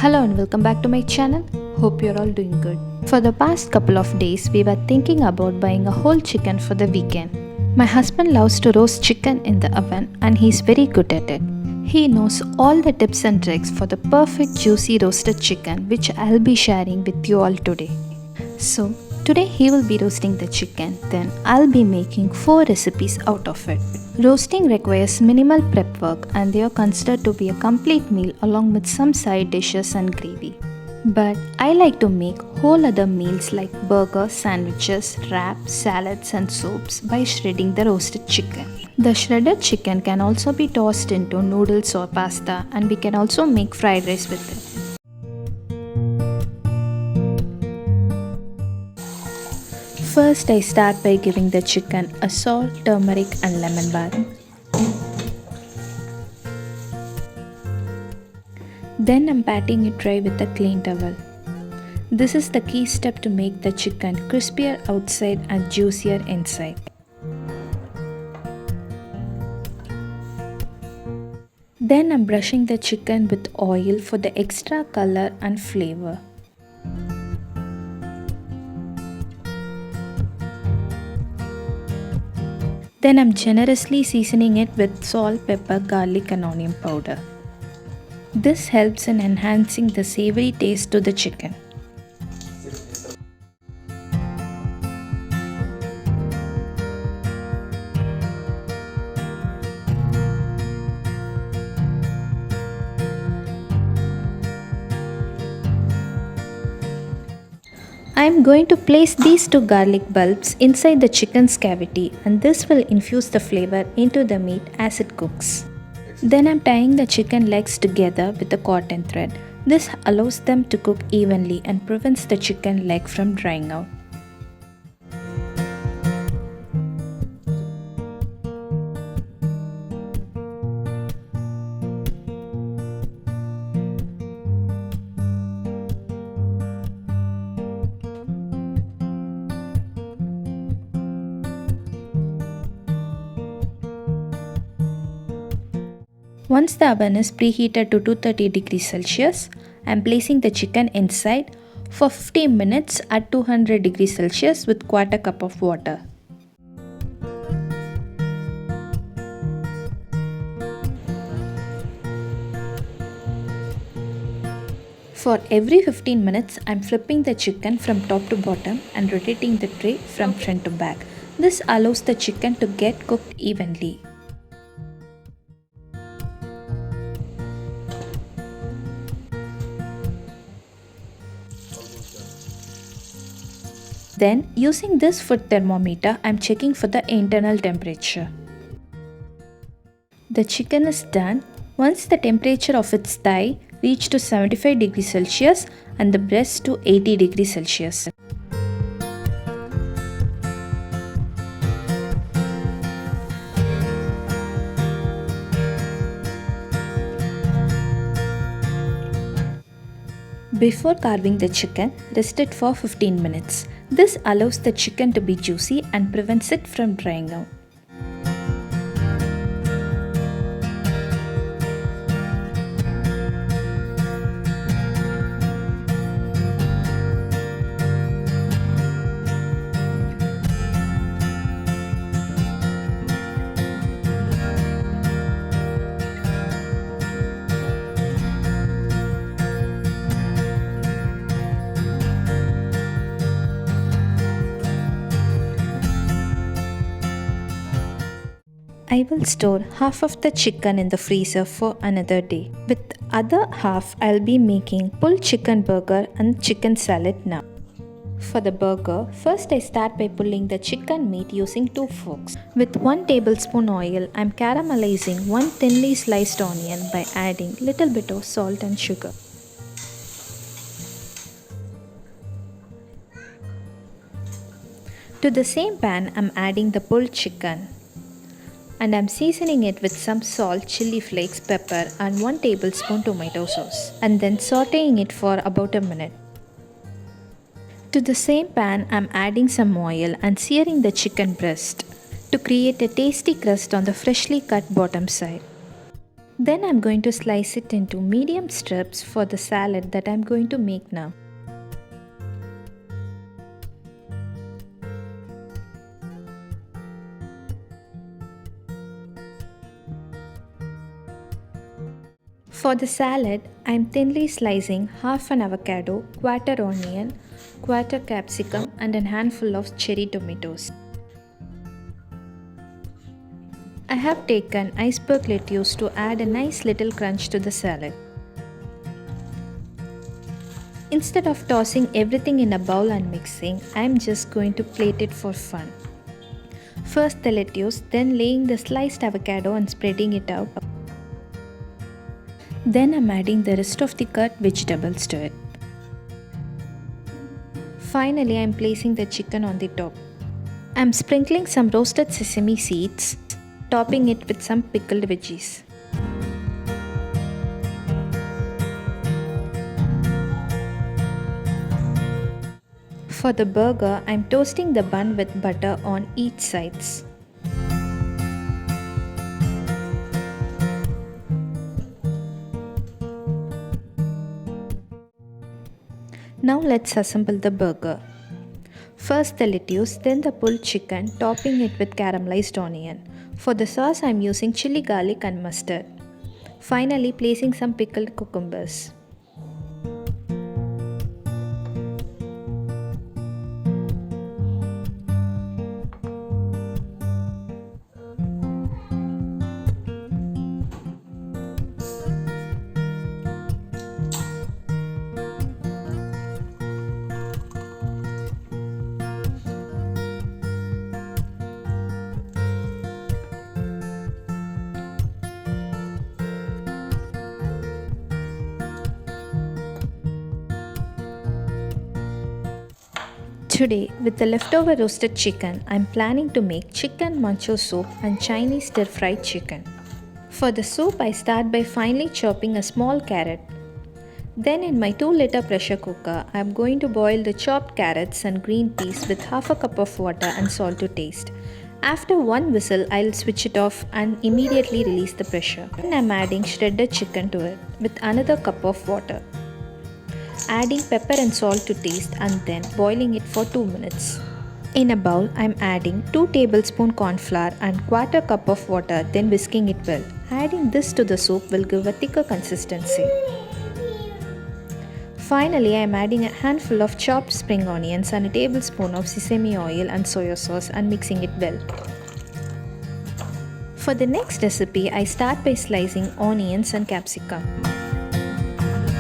Hello and welcome back to my channel. Hope you're all doing good. For the past couple of days, we were thinking about buying a whole chicken for the weekend. My husband loves to roast chicken in the oven and he's very good at it. He knows all the tips and tricks for the perfect juicy roasted chicken which I'll be sharing with you all today. So, today he will be roasting the chicken, then I'll be making 4 recipes out of it. Roasting requires minimal prep work and they are considered to be a complete meal along with some side dishes and gravy. But I like to make whole other meals like burgers, sandwiches, wraps, salads and soups by shredding the roasted chicken. The shredded chicken can also be tossed into noodles or pasta and we can also make fried rice with it. First, I start by giving the chicken a salt, turmeric and lemon bath. Then I'm patting it dry with a clean towel. This is the key step to make the chicken crispier outside and juicier inside. Then I'm brushing the chicken with oil for the extra color and flavor. Then I'm generously seasoning it with salt, pepper, garlic and onion powder. This helps in enhancing the savory taste to the chicken. I am going to place these 2 garlic bulbs inside the chicken's cavity and this will infuse the flavor into the meat as it cooks. Then I am tying the chicken legs together with a cotton thread. This allows them to cook evenly and prevents the chicken leg from drying out. Once the oven is preheated to 230 degrees Celsius, I am placing the chicken inside for 15 minutes at 200 degrees Celsius with quarter cup of water. For every 15 minutes, I am flipping the chicken from top to bottom and rotating the tray from front to back. This allows the chicken to get cooked evenly. Then, using this foot thermometer, I am checking for the internal temperature. The chicken is done once the temperature of its thigh reached to 75 degrees Celsius and the breast to 80 degrees Celsius. Before carving the chicken, rest it for 15 minutes. This allows the chicken to be juicy and prevents it from drying out. I will store half of the chicken in the freezer for another day. With other half, I'll be making pulled chicken burger and chicken salad now. For the burger, first I start by pulling the chicken meat using 2 forks. With 1 tablespoon oil, I'm caramelizing 1 thinly sliced onion by adding little bit of salt and sugar. To the same pan, I'm adding the pulled chicken. And I'm seasoning it with some salt, chili flakes, pepper and 1 tablespoon tomato sauce and then sauteing it for about a minute. To the same pan, I'm adding some oil and searing the chicken breast to create a tasty crust on the freshly cut bottom side. Then I'm going to slice it into medium strips for the salad that I'm going to make now. For the salad, I'm thinly slicing half an avocado, quarter onion, quarter capsicum and a handful of cherry tomatoes. I have taken iceberg lettuce to add a nice little crunch to the salad. Instead of tossing everything in a bowl and mixing, I'm just going to plate it for fun. First the lettuce, then laying the sliced avocado and spreading it out. Then I'm adding the rest of the cut vegetables to it. Finally, I'm placing the chicken on the top. I'm sprinkling some roasted sesame seeds, topping it with some pickled veggies. For the burger, I'm toasting the bun with butter on each sides. Now let's assemble the burger. First the lettuce, then the pulled chicken, topping it with caramelized onion. For the sauce, I'm using chili, garlic and mustard. Finally, placing some pickled cucumbers. Today, with the leftover roasted chicken, I'm planning to make chicken monchow soup and Chinese stir-fried chicken. For the soup, I start by finely chopping a small carrot. Then in my 2-liter pressure cooker, I am going to boil the chopped carrots and green peas with half a cup of water and salt to taste. After one whistle, I'll switch it off and immediately release the pressure. Then I'm adding shredded chicken to it with another cup of water. Adding pepper and salt to taste and then boiling it for 2 minutes. In a bowl, I'm adding 2 tablespoons corn flour and quarter cup of water, then whisking it well. Adding this to the soup will give a thicker consistency. Finally, I am adding a handful of chopped spring onions and a tablespoon of sesame oil and soy sauce and mixing it well. For the next recipe, I start by slicing onions and capsicum.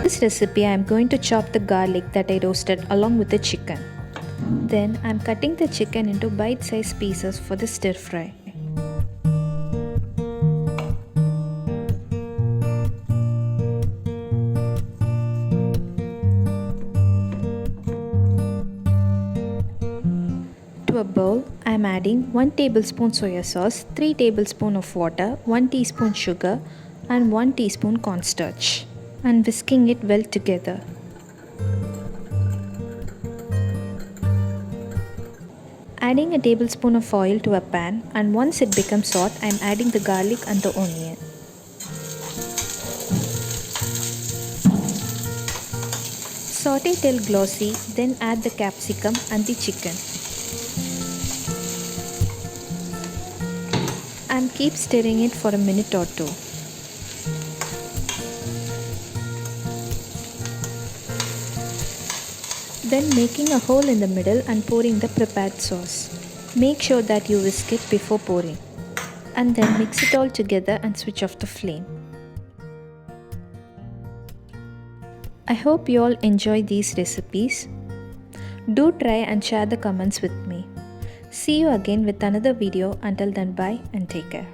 This recipe, I am going to chop the garlic that I roasted along with the chicken. Then I am cutting the chicken into bite-sized pieces for the stir fry. To a bowl, I am adding 1 tablespoon soya sauce, 3 tablespoons of water, 1 teaspoon sugar and 1 teaspoon cornstarch and whisking it well together. Adding a tablespoon of oil to a pan and once it becomes hot, I am adding the garlic and the onion. Saute till glossy, then add the capsicum and the chicken. And keep stirring it for a minute or two. Then making a hole in the middle and pouring the prepared sauce. Make sure that you whisk it before pouring. And then mix it all together and switch off the flame. I hope you all enjoy these recipes. Do try and share the comments with me. See you again with another video. Until then, bye and take care.